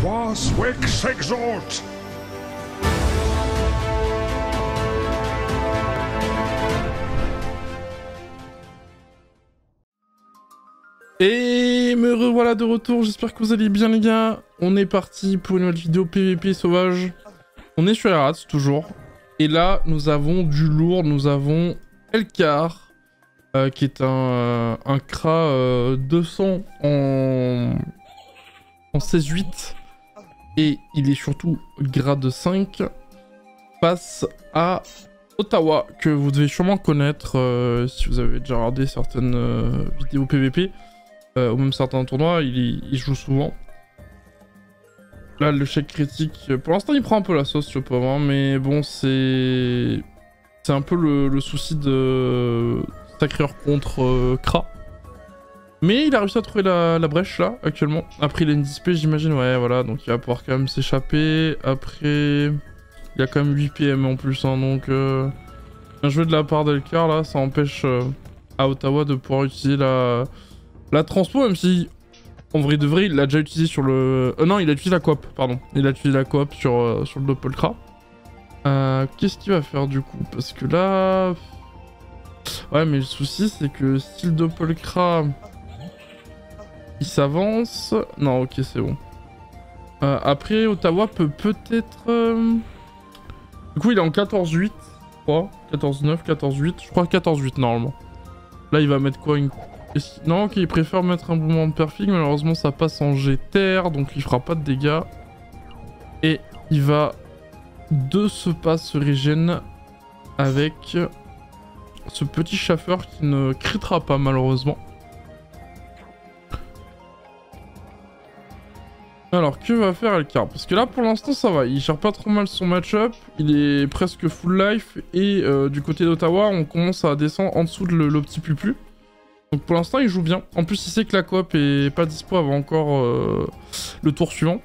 Trois Swick s'exhorte. Et me revoilà de retour, j'espère que vous allez bien les gars. On est parti pour une autre vidéo PVP sauvage. On est sur Erats toujours. Et là, nous avons du lourd, nous avons Elcar, qui est un Kra 200 en 16-8. Et il est surtout grade 5 face à Ottawa, que vous devez sûrement connaître si vous avez déjà regardé certaines vidéos PVP. Ou même certains tournois, il joue souvent. Là, le chèque critique, pour l'instant, il prend un peu la sauce, ce pauvre, hein, mais bon, c'est un peu le souci de Sacreur contre Kra. Mais il a réussi à trouver la brèche, là, actuellement. Après, il a une dispé, j'imagine, ouais, voilà, donc il va pouvoir quand même s'échapper. Après, il y a quand même 8 PM en plus, hein, donc... bien joué de la part d'Elcar, là, ça empêche à Ottawa de pouvoir utiliser la transpo, même si, en vrai de vrai, il l'a déjà utilisé sur le... non, il a utilisé la coop, pardon. Il a utilisé la coop sur le Doppelkra. Qu'est-ce qu'il va faire du coup? Parce que là... Ouais, mais le souci, c'est que si le Doppelkra... il s'avance... Non, ok, c'est bon. Après, Ottawa peut peut-être... Du coup, il est en 14-8, je crois. 14-9, 14-8. Je crois 14-8, normalement. Là, il va mettre quoi, une... Non, ok, il préfère mettre un mouvement de perfig, malheureusement ça passe en G-Terre, donc il fera pas de dégâts. Et il va de ce pas se régène avec ce petit chaffeur qui ne critera pas malheureusement. Alors, que va faire Elcar? Parce que là, pour l'instant, ça va. Il gère pas trop mal son match-up. Il est presque full life. Et du côté d'Ottawa, on commence à descendre en dessous de le petit pupu. Donc pour l'instant il joue bien. En plus il sait que la coop est pas dispo avant encore le tour suivant.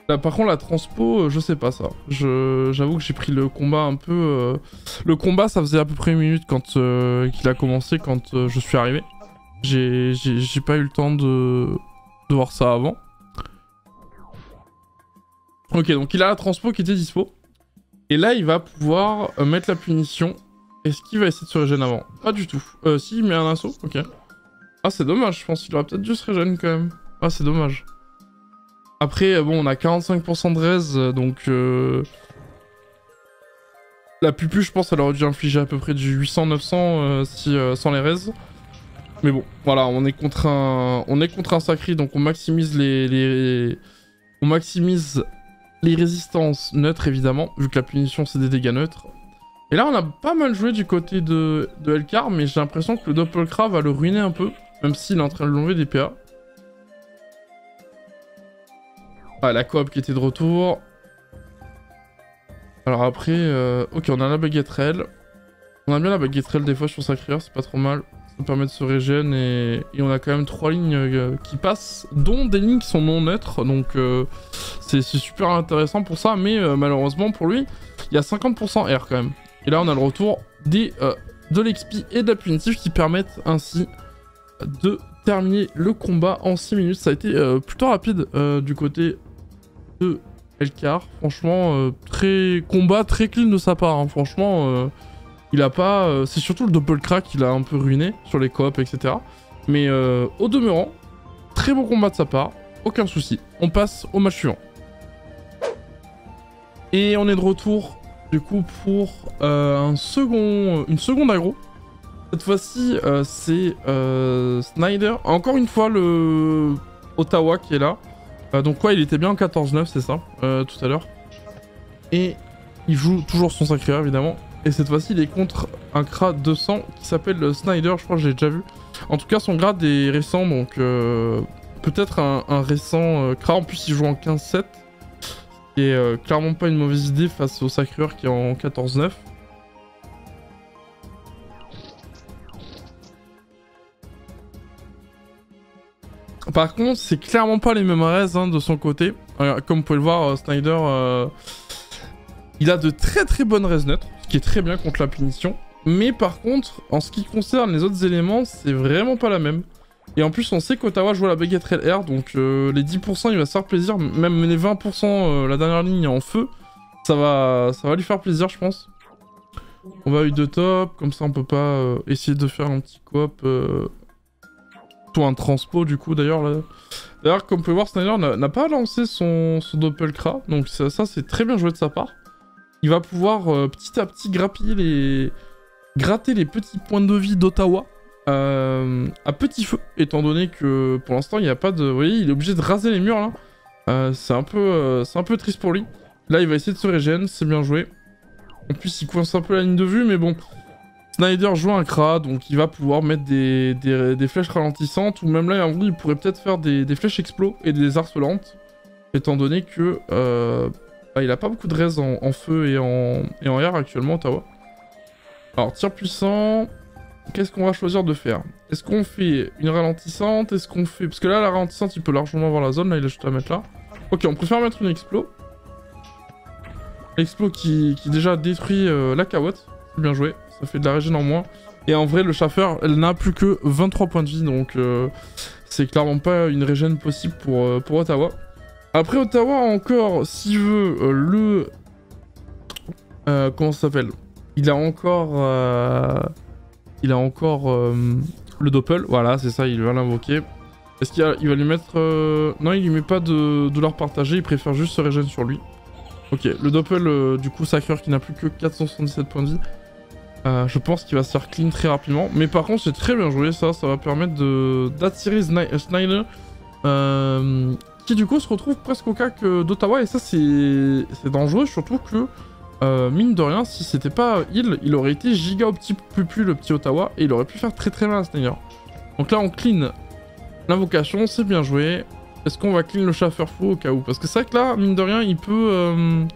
Là par contre la transpo, je sais pas ça. J'avoue que j'ai pris le combat un peu... Le combat ça faisait à peu près une minute quand qu'il a commencé, quand je suis arrivé. J'ai pas eu le temps de voir ça avant. Ok, donc il a la transpo qui était dispo. Et là il va pouvoir mettre la punition. Est-ce qu'il va essayer de se régène avant? Pas du tout. Si, il met un assaut, ok. Ah, c'est dommage, je pense qu'il aurait peut-être dû se régène quand même. Ah, c'est dommage. Après, bon, on a 45% de raise, donc... La pupu, je pense, elle aurait dû infliger à peu près du 800-900 si, sans les raises. Mais bon, voilà, on est contre un sacré, donc on maximise on maximise les résistances neutres, évidemment, vu que la punition, c'est des dégâts neutres. Et là, on a pas mal joué du côté de Elcar, mais j'ai l'impression que le Doppelkra va le ruiner un peu, même s'il est en train de l'enlever des PA. Ah, la coop qui était de retour. Alors après, ok, on a la baguette rail. On a bien la baguette rail des fois sur Sacreur, c'est pas trop mal. Ça permet de se régène et on a quand même 3 lignes qui passent, dont des lignes qui sont non neutres, donc c'est super intéressant pour ça, mais malheureusement pour lui, il y a 50% R quand même. Et là on a le retour de l'XP et de la punitive qui permettent ainsi de terminer le combat en 6 minutes. Ça a été plutôt rapide du côté de Elcar. Franchement, combat très clean de sa part. Hein. Franchement, il a pas... c'est surtout le Doppelkra qui l'a un peu ruiné sur les coops, etc. Mais au demeurant, très bon combat de sa part. Aucun souci. On passe au match suivant. Et on est de retour... Du coup, pour une seconde aggro. Cette fois-ci, c'est Snyder. Encore une fois, le Ottawa qui est là. Donc, ouais, il était bien en 14-9, c'est ça, tout à l'heure. Et il joue toujours son sacré, évidemment. Et cette fois-ci, il est contre un Kra 200 qui s'appelle Snyder. Je crois que j'ai déjà vu. En tout cas, son grade est récent, donc peut-être un récent Kra. En plus, il joue en 15-7. Qui est clairement pas une mauvaise idée face au Sacreur qui est en 14-9. Par contre, c'est clairement pas les mêmes raises hein, de son côté. Comme vous pouvez le voir, Snyder, il a de très bonnes raises neutres, ce qui est très bien contre la punition. Mais par contre, en ce qui concerne les autres éléments, c'est vraiment pas la même. Et en plus, on sait qu'Ottawa joue à la baguette LR, donc les 10%, il va se faire plaisir. Même les 20%, la dernière ligne en feu, ça va lui faire plaisir, je pense. On va U2 top, comme ça on peut pas essayer de faire un petit coop. Ou un transpo, du coup, d'ailleurs. D'ailleurs, comme vous pouvez voir, Snyder n'a pas lancé son Doppelkra, donc ça c'est très bien joué de sa part. Il va pouvoir petit à petit gratter les petits points de vie d'Ottawa. À petit feu, étant donné que pour l'instant il n'y a pas de... Vous voyez, il est obligé de raser les murs là. C'est un peu triste pour lui. Là il va essayer de se régénérer, c'est bien joué. En plus il coince un peu la ligne de vue, mais bon. Snyder joue un Kra, donc il va pouvoir mettre des flèches ralentissantes, ou même là en vrai il pourrait peut-être faire des flèches explos et des harcelantes, étant donné que il a pas beaucoup de res en feu et en air actuellement, Ottawa. Alors tir puissant... Qu'est-ce qu'on va choisir de faire? Est-ce qu'on fait une ralentissante? Est-ce qu'on fait... Parce que là, la ralentissante, il peut largement avoir la zone. Là, il a juste à mettre là. Ok, on préfère mettre une explo. L'explo qui déjà détruit la cawotte. C'est bien joué. Ça fait de la régène en moins. Et en vrai, le Schaffer, elle n'a plus que 23 points de vie. Donc, c'est clairement pas une régène possible pour Ottawa. Après, Ottawa, encore, s'il veut comment ça s'appelle? Il a encore... le Doppel, voilà, c'est ça, il va l'invoquer. Est-ce qu'il va lui mettre... Non, il lui met pas de leur partager, il préfère juste se régénérer sur lui. Ok, le Doppel, du coup, Sacreur qui n'a plus que 477 points de vie. Je pense qu'il va se faire clean très rapidement. Mais par contre, c'est très bien joué, ça va permettre d'attirer Snyder. Qui du coup se retrouve presque au cac d'Ottawa, et ça c'est dangereux, surtout que... mine de rien, si c'était pas il aurait été giga au petit pupu le petit Ottawa et il aurait pu faire très très mal à Snyder. Donc là on clean l'invocation, c'est bien joué. Est-ce qu'on va clean le Schaffer fou au cas où? Parce que c'est vrai que là, mine de rien, il peut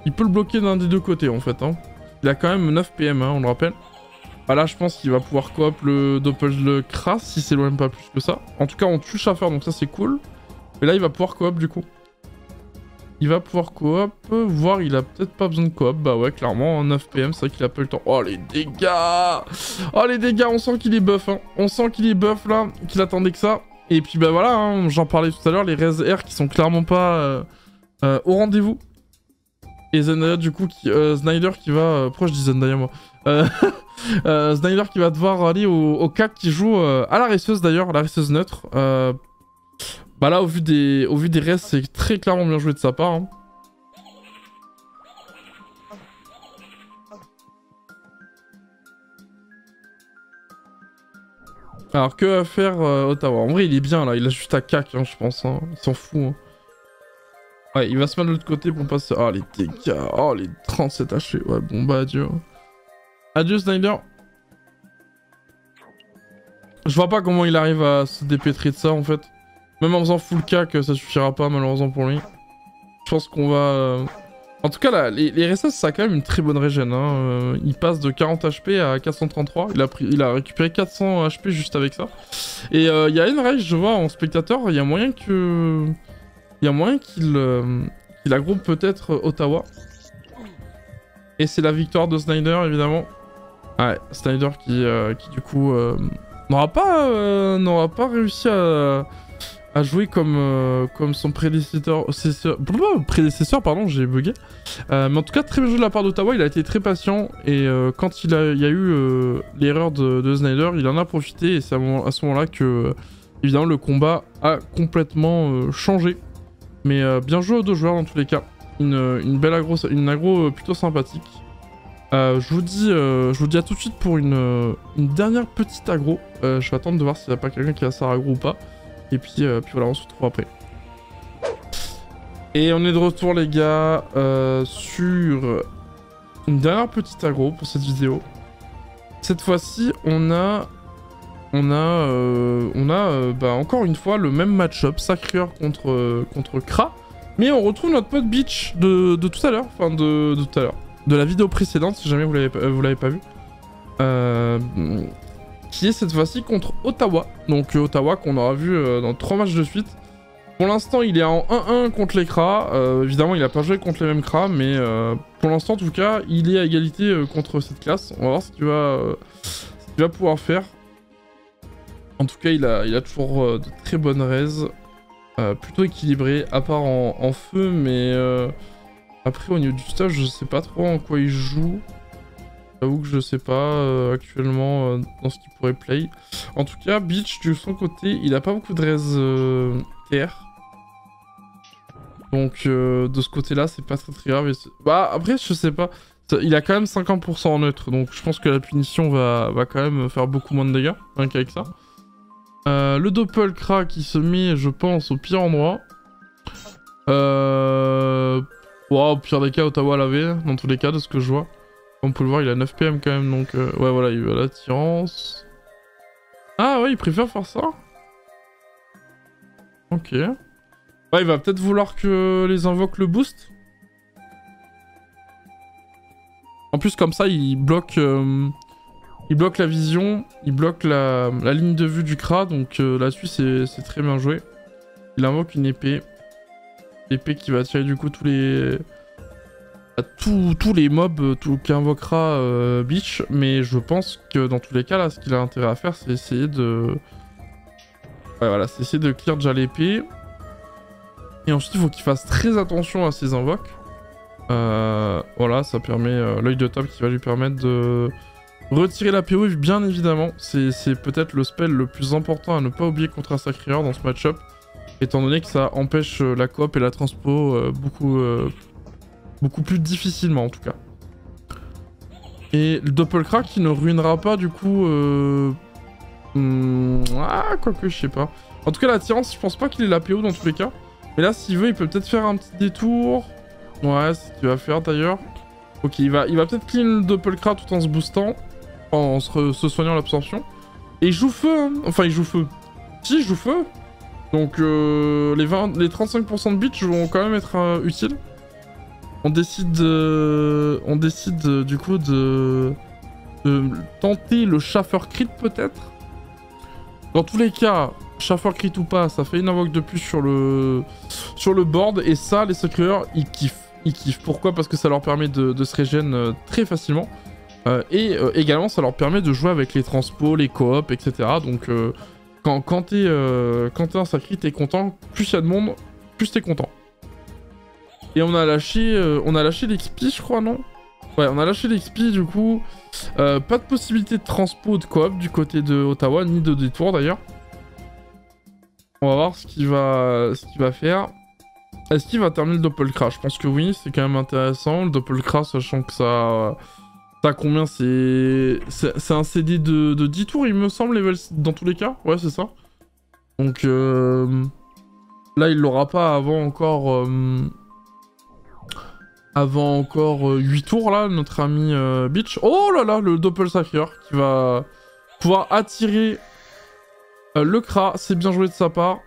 le bloquer d'un des deux côtés en fait. Hein. Il a quand même 9 PM, hein, on le rappelle. Ah là je pense qu'il va pouvoir coop le Doppelkra si c'est loin pas plus que ça. En tout cas on tue le Schaffer donc ça c'est cool. Et là il va pouvoir coop du coup. Il va pouvoir coop, voire il a peut-être pas besoin de coop. Bah ouais, clairement, en 9 PM, c'est vrai qu'il a pas eu le temps. Oh les dégâts! Oh les dégâts, on sent qu'il est buff, hein. On sent qu'il est buff là, qu'il attendait que ça. Et puis bah voilà, hein, j'en parlais tout à l'heure, les res air qui sont clairement pas au rendez-vous. Et Zendaya du coup, Snyder qui va... pourquoi je dis Zendaya moi? Snyder qui va devoir aller au CAC qui joue à la raceuse d'ailleurs, la raceuse neutre. Bah là, au vu des restes, c'est très clairement bien joué de sa part. Hein. Alors, que va faire Ottawa? En vrai, il est bien là, il a juste à cac, hein, je pense. Hein. Il s'en fout. Hein. Ouais, il va se mettre de l'autre côté pour passer... Oh, les dégâts. Oh, les 37 HP. Ouais, bon, bah, adieu. Adieu, Snyder. Je vois pas comment il arrive à se dépêtrer de ça, en fait. Même en faisant full cac, ça suffira pas malheureusement pour lui. Je pense qu'on va... En tout cas, là, les RSS, ça a quand même une très bonne régène. Hein. Il passe de 40 HP à 433. Il a récupéré 400 HP juste avec ça. Et il y a une rage, je vois, en spectateur, il y a moyen que... Il y a moyen qu'il agroupe peut-être Ottawa. Et c'est la victoire de Snyder, évidemment. Ouais, Snyder qui du coup, n'aura pas réussi à jouer comme son prédécesseur, pardon, j'ai bugué. Mais en tout cas, très bien joué de la part d'Ottawa, il a été très patient et quand il y a eu l'erreur de Snyder, il en a profité et c'est à ce moment-là que, évidemment, le combat a complètement changé. Mais bien joué aux deux joueurs dans tous les cas. Une belle aggro plutôt sympathique. Je vous dis à tout de suite pour une dernière petite aggro. Je vais attendre de voir s'il n'y a pas quelqu'un qui a sa aggro ou pas. Et puis voilà, on se retrouve après. Et on est de retour les gars sur une dernière petite aggro pour cette vidéo. Cette fois-ci, on a encore une fois le même match-up, Sacreur contre Kra. Mais on retrouve notre pote Beach de tout à l'heure, enfin de tout à l'heure. De la vidéo précédente, si jamais vous l'avez pas vu. Qui est cette fois-ci contre Ottawa. Donc Ottawa qu'on aura vu dans 3 matchs de suite. Pour l'instant, il est en 1-1 contre les Kra. Évidemment, il n'a pas joué contre les mêmes Kra, mais pour l'instant, en tout cas, il est à égalité contre cette classe. On va voir ce qu'il va pouvoir faire. En tout cas, il a toujours de très bonnes raises. Plutôt équilibré, à part en feu, mais après au niveau du stage, je sais pas trop en quoi il joue. J'avoue que je sais pas actuellement dans ce qu'il pourrait play. En tout cas, Beach, de son côté, il a pas beaucoup de raises TR. Donc de ce côté-là, c'est pas très grave. Bah après, je sais pas. Il a quand même 50% en neutre, donc je pense que la punition va quand même faire beaucoup moins de dégâts, rien qu'avec ça. Le Doppelkra qui se met, je pense, au pire endroit. Wow, au pire des cas, Ottawa l'avait, dans tous les cas, de ce que je vois. Comme on peut le voir, il a 9 PM quand même, donc ouais, voilà, il veut l'attirance. Ah ouais, il préfère faire ça. Ok. Ouais, il va peut-être vouloir que les invoques le boost. En plus, comme ça, il bloque la vision, il bloque la ligne de vue du Kra, donc là-dessus, c'est très bien joué. Il invoque une épée. L'épée qui va attirer du coup tous les mobs qui invoquera Beach, mais je pense que dans tous les cas, là, ce qu'il a intérêt à faire, c'est essayer de... Ouais, voilà, c'est essayer de clear déjà l'épée. Et ensuite, il faut qu'il fasse très attention à ses invoques. Voilà, ça permet l'œil de top qui va lui permettre de retirer la PO, bien évidemment. C'est peut-être le spell le plus important à ne pas oublier contre un Sacrieur dans ce match-up, étant donné que ça empêche la coop et la transpo beaucoup plus difficilement en tout cas. Et le Doppelkra qui ne ruinera pas du coup... quoique je sais pas. En tout cas l'attirance, je pense pas qu'il ait la PO dans tous les cas. Mais là s'il veut, il peut peut-être faire un petit détour. Ouais, c'est ce qu'il va faire d'ailleurs. Ok, il va peut-être clean le Doppelkra tout en se boostant, en se soignant l'absorption. Et il joue feu, hein. Enfin il joue feu. Si, il joue feu. Donc les 35% de Beach vont quand même être utiles. On décide du coup de tenter le Schaffer Crit peut-être. Dans tous les cas, Schaffer Crit ou pas, ça fait une invoque de plus sur le board. Et ça, les Sacrieurs, ils kiffent. Ils kiffent. Pourquoi? Parce que ça leur permet de se régène très facilement. Et également, ça leur permet de jouer avec les transpos, les coops, etc. Donc quand t'es un Sacri, t'es content. Plus il y a de monde, plus t'es content. Et on a lâché l'XP, je crois, non? Ouais, on a lâché l'XP, du coup. Pas de possibilité de transpo de coop du côté de Ottawa, ni de détour d'ailleurs. On va voir ce qu'il va faire. Est-ce qu'il va terminer le Doppelkra? Je pense que oui, c'est quand même intéressant. Le Doppelkra, sachant que ça a combien? C'est un CD de 10 tours, il me semble, level dans tous les cas. Ouais, c'est ça. Donc là, il l'aura pas avant encore 8 tours, là, notre ami Beach. Oh là là, le Doppelsacrieur qui va pouvoir attirer le Kra. C'est bien joué de sa part.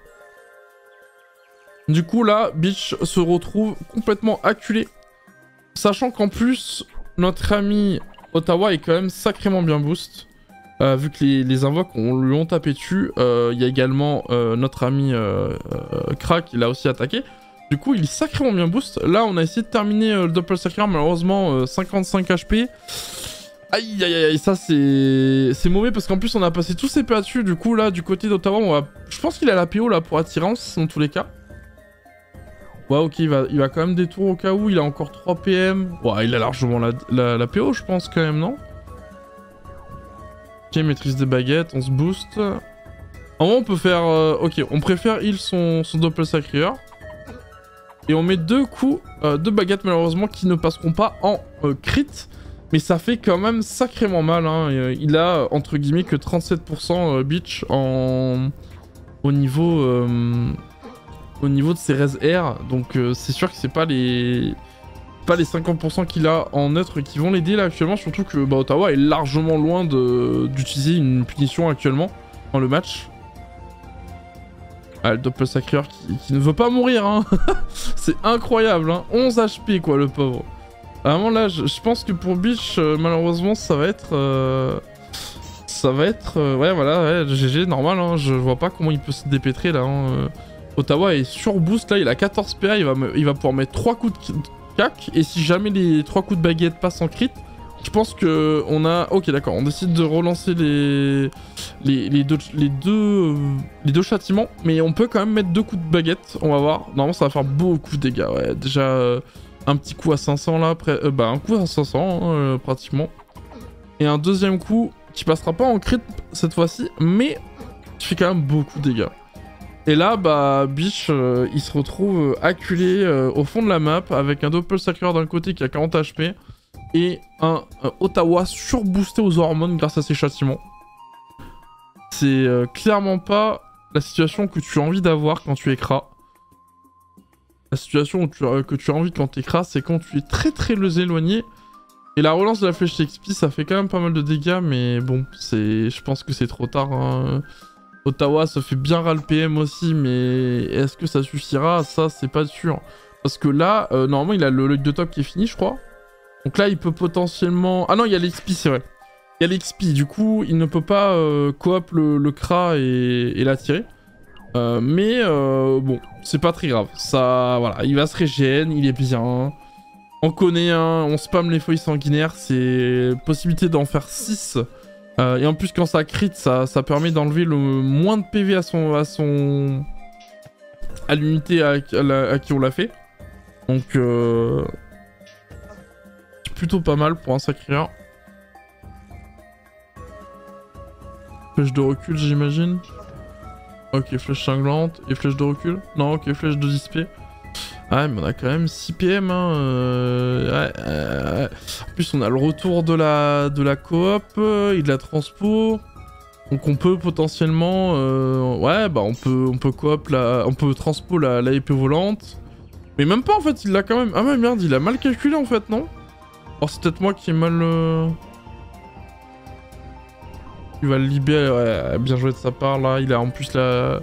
Du coup, là, Beach se retrouve complètement acculé. Sachant qu'en plus, notre ami Ottawa est quand même sacrément bien boost. Vu que les invoques lui ont tapé dessus. Il y a également notre ami Kra qui l'a aussi attaqué. Du coup, il est sacrément bien boost. Là, on a essayé de terminer le Doppelsacrieur, malheureusement 55 HP. Aïe aïe aïe, ça c'est mauvais parce qu'en plus on a passé tous ses PA dessus. Du coup, là, du côté d'Ottawa, je pense qu'il a la PO là pour attirance dans tous les cas. Ouais, ok, il va quand même détour au cas où. Il a encore 3 PM. Ouais, il a largement la PO, je pense, quand même, non? Ok, maîtrise des baguettes, on se booste. En vrai, on peut faire... ok, on préfère heal son Doppelsacrieur. Et on met 2 coups, 2 baguettes, malheureusement, qui ne passeront pas en crit. Mais ça fait quand même sacrément mal, hein. Il a, entre guillemets, que 37% Beach au niveau de ses res R, donc c'est sûr que c'est pas les 50% qu'il a en neutre qui vont l'aider là actuellement, surtout que Ottawa est largement loin d'utiliser une punition actuellement dans le match. Ah, le Doppelsacrieur qui ne veut pas mourir, hein. C'est incroyable, hein. 11 HP quoi, le pauvre. Vraiment là, je pense que pour Beach, malheureusement, ça va être... ouais, voilà, ouais, GG, normal, hein. Je vois pas comment il peut se dépêtrer là, hein. Ottawa est sur boost, là il a 14 PA, il va pouvoir mettre 3 coups de cac, et si jamais les 3 coups de baguette passent en crit, Je pense que on a... Ok, d'accord, on décide de relancer les deux châtiments, mais on peut quand même mettre 2 coups de baguette, on va voir. Normalement, ça va faire beaucoup de dégâts, ouais. Déjà, un petit coup à 500 là, après... un coup à 500, hein, pratiquement. Et un deuxième coup qui passera pas en crit cette fois-ci, mais qui fait quand même beaucoup de dégâts. Et là, bah, Biche, il se retrouve acculé au fond de la map avec un Doppelsacker d'un côté qui a 40 HP et un Ottawa surboosté aux hormones grâce à ses châtiments. C'est clairement pas la situation que tu as envie d'avoir quand tu es Kra. La situation que tu as envie quand tu es Kra, c'est quand tu es très éloigné. Et la relance de la flèche XP, ça fait quand même pas mal de dégâts, mais bon, je pense que c'est trop tard, hein. Ottawa se fait bien ras le PM aussi, mais est-ce que ça suffira? Ça, c'est pas sûr. Parce que là, normalement, il a le de top qui est fini, je crois. Donc là, il peut potentiellement... Ah non, il y a l'XP, c'est vrai. Il y a l'XP, du coup, il ne peut pas coop le Kra et l'attirer. Mais bon, c'est pas très grave. Ça, voilà, il va se régénérer, il est bien. On connaît un, on spam les feuilles sanguinaires, c'est possibilité d'en faire 6. Et en plus, quand ça crit, ça permet d'enlever le moins de PV à l'unité à qui on l'a fait. Donc, c'est plutôt pas mal pour un sacrieur. Flèche de recul, j'imagine. Ok, flèche cinglante et flèche de recul. Non, ok, flèche de dispé. Ouais, mais on a quand même 6 PM, hein. En plus, on a le retour de la coop et de la transpo. Donc on peut potentiellement... ouais, bah on peut coop on peut transpo la épée volante. Mais même pas, en fait, il l'a quand même... Ah ouais, merde, il a mal calculé, en fait, non? Alors c'est peut-être moi qui ai mal... Il va le libérer, ouais, bien joué de sa part, là. Il a en plus la...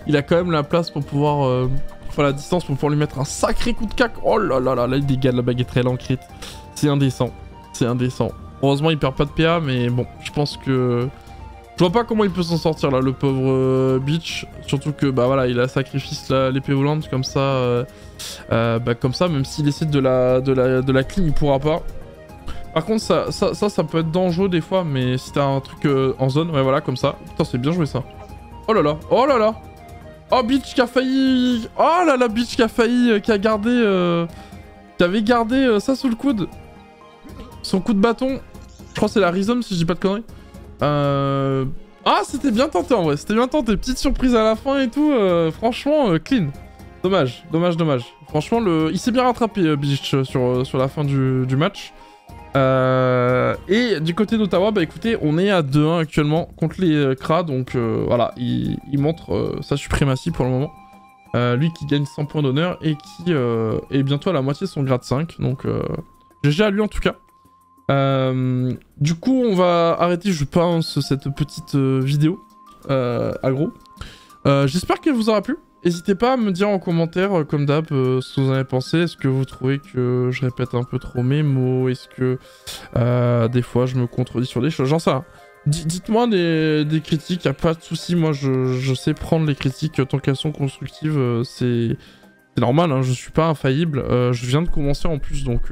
Il a quand même la place pour pouvoir... Enfin, la distance pour pouvoir lui mettre un sacré coup de cac. Oh là là là, là, il dégage la baguette réelle en crit. C'est indécent. C'est indécent. Heureusement, il perd pas de PA, mais bon, je pense que... Je vois pas comment il peut s'en sortir, là, le pauvre Beach. Surtout que, bah voilà, il a sacrifice l'épée volante, comme ça... bah comme ça, même s'il essaie de la clean, il pourra pas. Par contre, ça peut être dangereux des fois, mais si t'as un truc en zone, ouais, voilà, comme ça. Putain, c'est bien joué, ça. Oh là là, oh là là. Oh, Beach qui a failli... Oh là là, Beach qui a failli... qui a gardé... qui avait gardé ça sous le coude. Son coup de bâton. Je crois que c'est la Rhizome, si je dis pas de conneries. Ah, c'était bien tenté, en vrai. C'était bien tenté. Petite surprise à la fin et tout. Franchement, clean. Dommage, dommage, dommage. Franchement, il s'est bien rattrapé, Beach, sur la fin du match. Et du côté d'Ottawa, bah écoutez, on est à 2-1 actuellement contre les Kra, donc voilà, il montre sa suprématie pour le moment. Lui qui gagne 100 points d'honneur et qui est bientôt à la moitié de son grade 5, donc GG à lui en tout cas. Du coup, on va arrêter, je pense, cette petite vidéo aggro. J'espère qu'elle vous aura plu. N'hésitez pas à me dire en commentaire, comme d'hab, ce que vous en avez pensé. Est-ce que vous trouvez que je répète un peu trop mes mots? Est-ce que des fois je me contredis sur des choses? J'en sais rien. Dites-moi des critiques, y a pas de souci. Moi, je sais prendre les critiques tant qu'elles sont constructives. C'est normal, hein, je suis pas infaillible. Je viens de commencer en plus, donc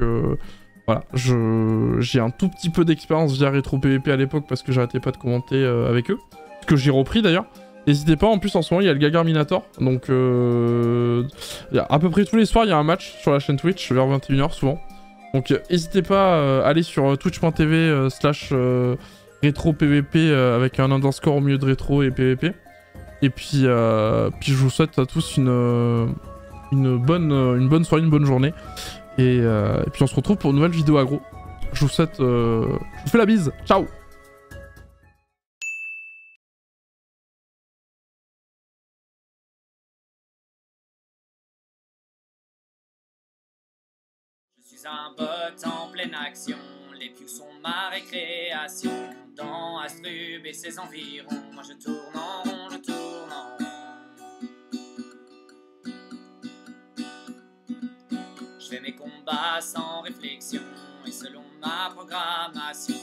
voilà. J'ai un tout petit peu d'expérience via Retro PVP à l'époque parce que j'arrêtais pas de commenter avec eux. Ce que j'ai repris d'ailleurs. N'hésitez pas, en plus en ce moment il y a le Gagarminator, donc à peu près tous les soirs il y a un match sur la chaîne Twitch vers 21h souvent. Donc n'hésitez pas à aller sur twitch.tv /retro PVP avec un underscore au milieu de rétro et PVP. Et puis je vous souhaite à tous une bonne soirée, une bonne journée. Et puis on se retrouve pour une nouvelle vidéo aggro. Je vous souhaite... je vous fais la bise, ciao. Je suis un bot en pleine action, les pious sont ma récréation. Dans Astrub et ses environs, moi je tourne en rond, je tourne en rond. Je fais mes combats sans réflexion et selon ma programmation.